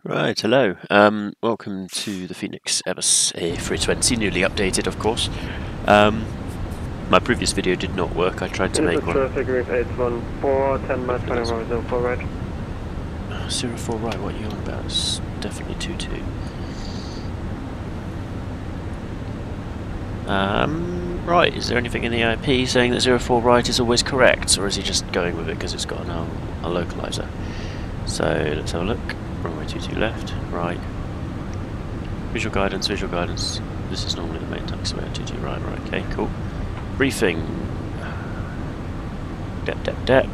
Right, hello. Welcome to the Phoenix Airbus A320, newly updated, of course. My previous video did not work. I tried to make one. Traffic with 814, 10 miles, 24 right. 04 right, what are you on about? It's definitely 22. Right, is there anything in the IP saying that 04 right is always correct, or is he just going with it because it's got a localizer? So, let's have a look. Runway 22 left, right. Visual guidance, visual guidance. This is normally the main taxiway, 22 right, okay, cool. Briefing. Dep.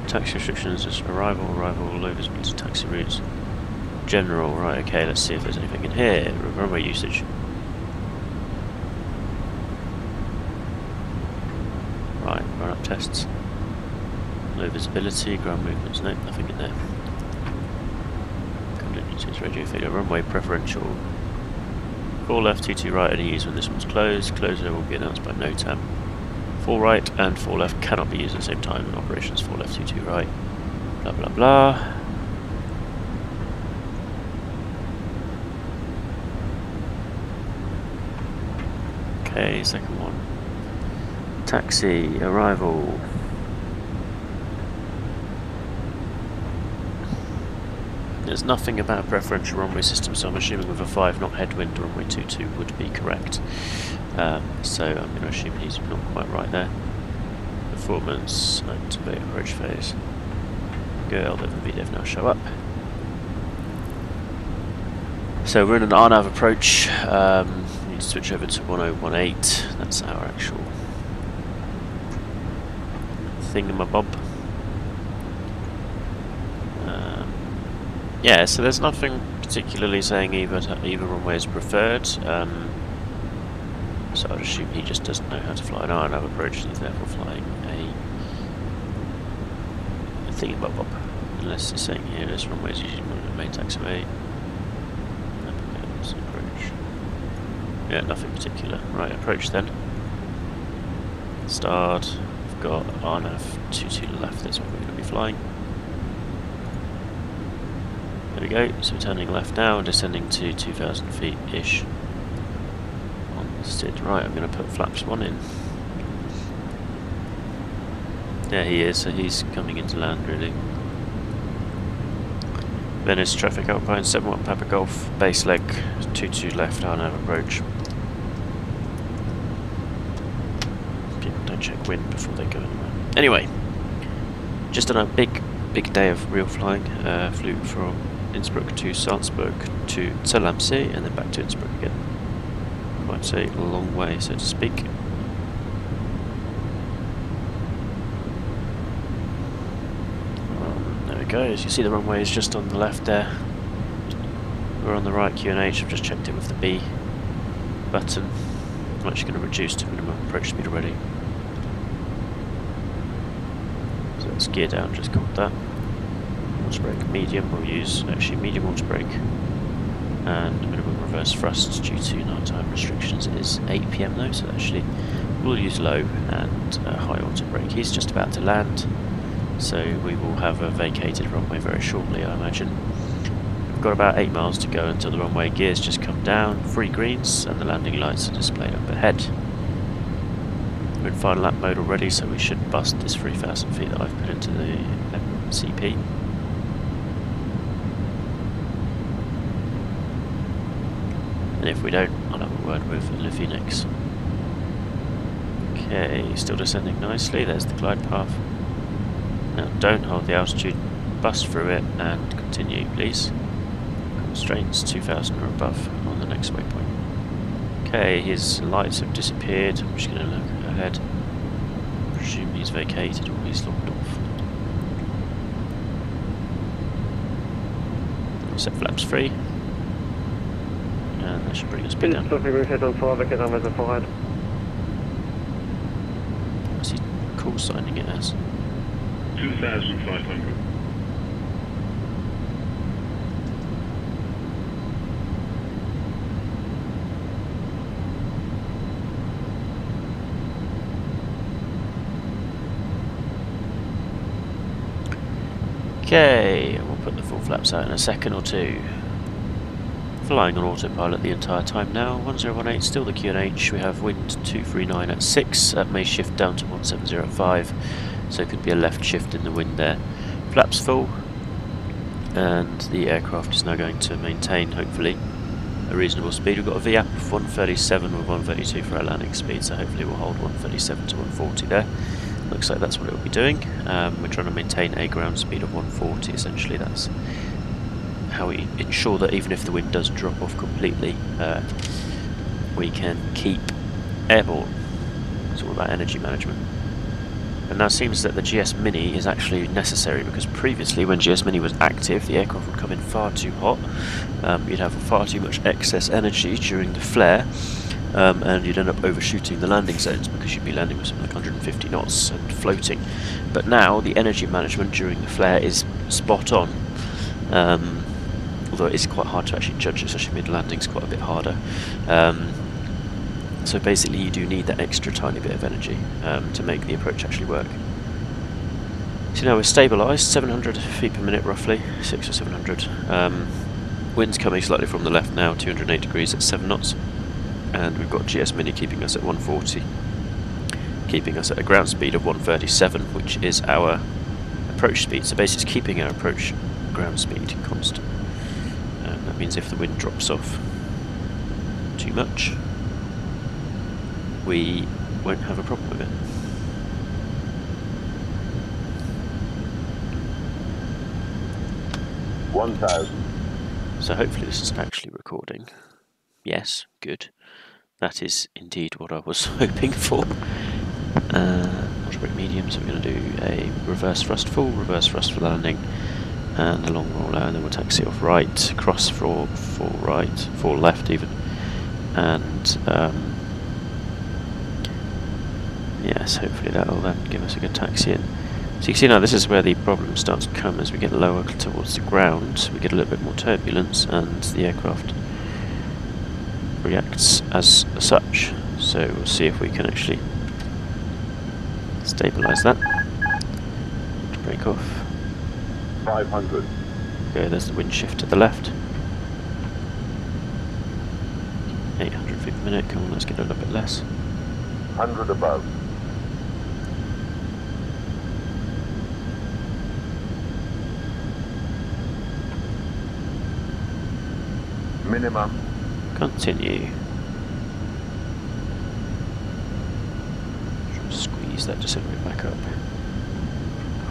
Taxi restrictions, just arrival, low visibility taxi routes. General, right, okay, let's see if there's anything in here. Runway usage. Right, run up tests. Low visibility, ground movements, no, nothing in there. Radio failure, runway preferential. 4 left, 22 right, only used when this one's closed. Closure will be announced by NOTAM. 4 right and 4 left cannot be used at the same time in operations. 4 left, 22 right. Blah blah blah. Okay, second one. Taxi, arrival. There's nothing about preferential runway system, so I'm assuming with a 5 knot headwind, runway 22 would be correct. So I'm going to assume he's not quite right there. Performance, activate approach phase. Go, LDEV and VDEV now show up. So we're in an RNAV approach. We need to switch over to 1018. That's our actual thingamabob. Yeah, so there's nothing particularly saying either runway is preferred. So I'd assume he just doesn't know how to fly an RNAV approach and he's therefore flying a thingamabob. Unless it's saying here this runway is usually the main taxiway. Approach. Yeah, nothing particular. Right, approach then. Start. We've got RNAV 22 left, that's what we're going to be flying. There we go, so we're turning left now and descending to 2,000 feet-ish on the SID. Right, I'm going to put flaps 1 in. There he is, so he's coming into land really. Venice, traffic Alpine, 71 Papa Golf, base leg, 22 left, RNAV approach. People don't check wind before they go anywhere. Anyway, just on a big day of real flying. Flew from Innsbruck to Salzburg to Zell-am-See and then back to Innsbruck again. Quite a long way, so to speak. There we go, as you see the runway is just on the left there. We're on the right QNH, I've just checked it with the B button. I'm actually going to reduce to minimum approach speed already. So let's gear down, just called that. Water brake medium, we'll use actually medium water brake, and minimum reverse thrust due to nighttime restrictions is 8 PM though, so actually we'll use low and high water brake. He's just about to land, so we will have a vacated runway very shortly, I imagine. We've got about 8 miles to go until the runway gears just come down, 3 greens, and the landing lights are displayed up ahead. We're in final lap mode already, so we should bust this 3,000 feet that I've put into the CP. And if we don't, I'll have a word with Le Phoenix. Okay, still descending nicely, there's the glide path. Now don't hold the altitude, bust through it and continue please. Constraints 2,000 or above on the next waypoint. Okay, his lights have disappeared, I'm just going to look ahead. Presume he's vacated or he's locked off. Set flaps free. And that should bring us back down. What's he call signing it as? 2,500. Okay, we'll put the full flaps out in a second or two. Flying on autopilot the entire time now. 1018, still the QNH. We have wind 239 at 6. That may shift down to 1705, so it could be a left shift in the wind there. Flaps full, and the aircraft is now going to maintain, hopefully, a reasonable speed. We've got a VAP of 137 with 132 for our landing speed, so hopefully we'll hold 137 to 140 there. Looks like that's what it will be doing. We're trying to maintain a ground speed of 140, essentially. That's how we ensure that even if the wind does drop off completely, we can keep airborne. It's all about energy management. And now it seems that the GS Mini is actually necessary, because previously when GS Mini was active, the aircraft would come in far too hot. You'd have far too much excess energy during the flare, and you'd end up overshooting the landing zones because you'd be landing with something like 150 knots and floating. But now the energy management during the flare is spot on. Although it is quite hard to actually judge, especially mid-landing is quite a bit harder. So basically you do need that extra tiny bit of energy to make the approach actually work. So now we're stabilised, 700 feet per minute roughly, 600 or 700. Wind's coming slightly from the left now, 208 degrees at 7 knots. And we've got GS Mini keeping us at 140, keeping us at a ground speed of 137, which is our approach speed. So basically it's keeping our approach ground speed constant. That means if the wind drops off too much, we won't have a problem with it. So hopefully this is actually recording. Yes, good. That is indeed what I was hoping for. Water brake medium, so we're going to do a reverse thrust full, reverse thrust for landing, and a long roll out, and then we'll taxi off right, cross for right, for left even, and yes, hopefully that will then give us a good taxi in. So you can see now this is where the problem starts to come. As we get lower towards the ground, we get a little bit more turbulence, and the aircraft reacts as such. So we'll see if we can actually stabilise that. Brake off. 500. Okay, there's the wind shift to the left. 800 feet per minute. Come on, let's get a little bit less. 100 above. Minimum. Continue. Try to squeeze that decelerate back up.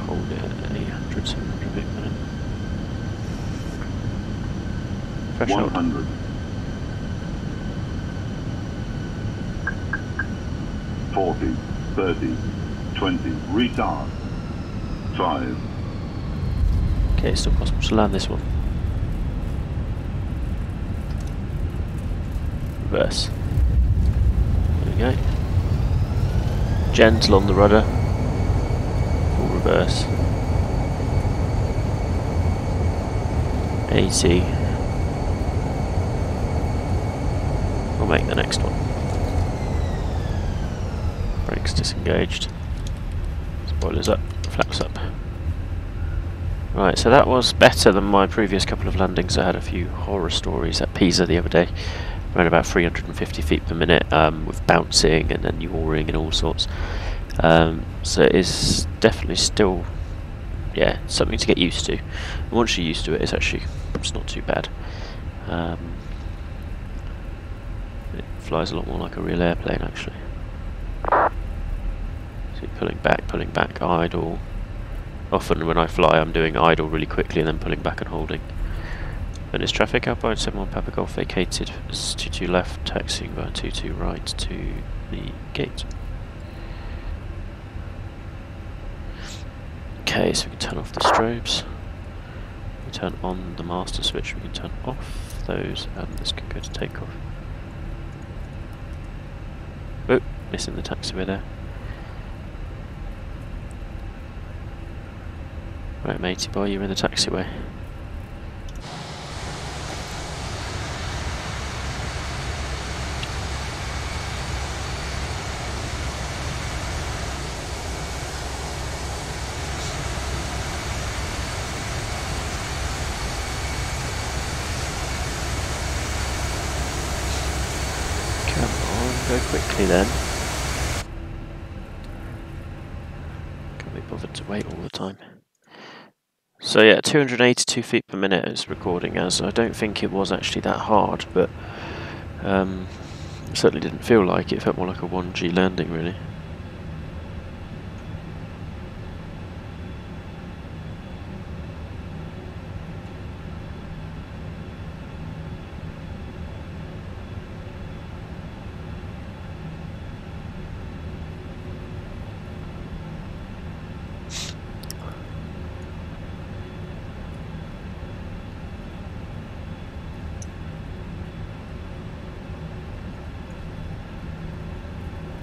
Hold it at 800, 700 feet per minute. Threshold. 100. 40, 30, 20, retard. 5. Okay, it's still possible to land this one. Reverse. There we go. Gentle on the rudder. Full reverse. 80. We'll make the next one. Brakes disengaged. Spoilers up, flaps up. Right, so that was better than my previous couple of landings. I had a few horror stories at Pisa the other day. Around about 350 feet per minute with bouncing and then yawing and all sorts. So it is definitely still, yeah, something to get used to. And once you're used to it, it's not too bad. It flies a lot more like a real airplane actually. So pulling back, idle. Often when I fly I'm doing idle really quickly and then pulling back and holding. Venice traffic, outbound 71 Papa Golf vacated, 22 left, taxiing by 22 right to the gate. Okay, so we can turn off the strobes. We turn on the master switch, we can turn off those, and this can go to takeoff. Oh, missing the taxiway there. Right, matey boy, you're in the taxiway. go quickly then. Can't be bothered to wait all the time. So yeah, 282 feet per minute is recording as. I don't think it was actually that hard, but it certainly didn't feel like it. It felt more like a 1G landing really.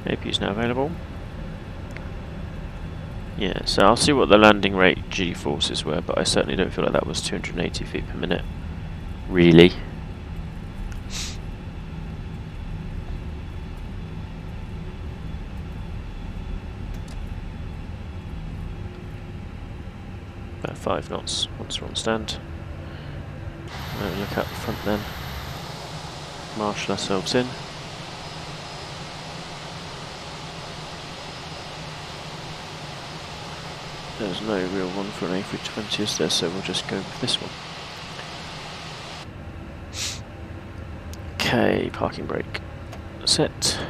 AP is now available. Yeah, so I'll see what the landing rate G-forces were, but I certainly don't feel like that was 280 feet per minute. Really? About 5 knots once we're on stand. Look out the front then. Marshal ourselves in. There's no real one for an A320 is there, so we'll just go with this one. Okay, parking brake set.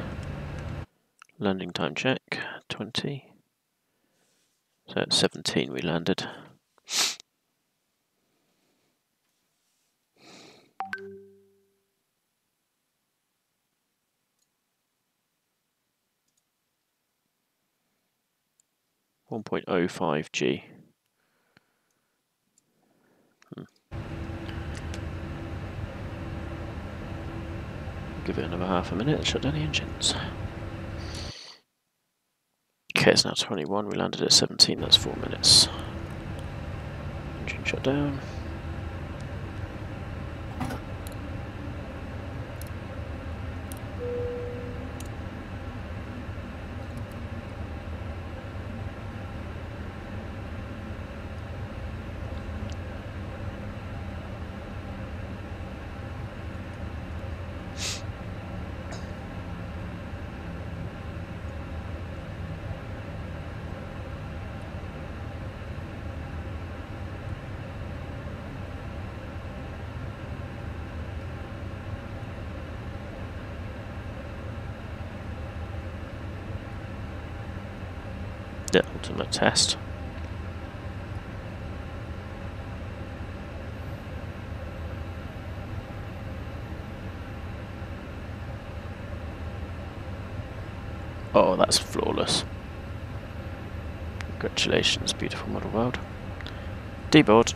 Landing time check, 20. So at 17 we landed. .05 G. Give it another half a minute and shut down the engines. Okay, it's now 21, we landed at 17, that's 4 minutes. Engine shut down. The ultimate test. Oh, that's flawless. Congratulations, beautiful model world. Deboard.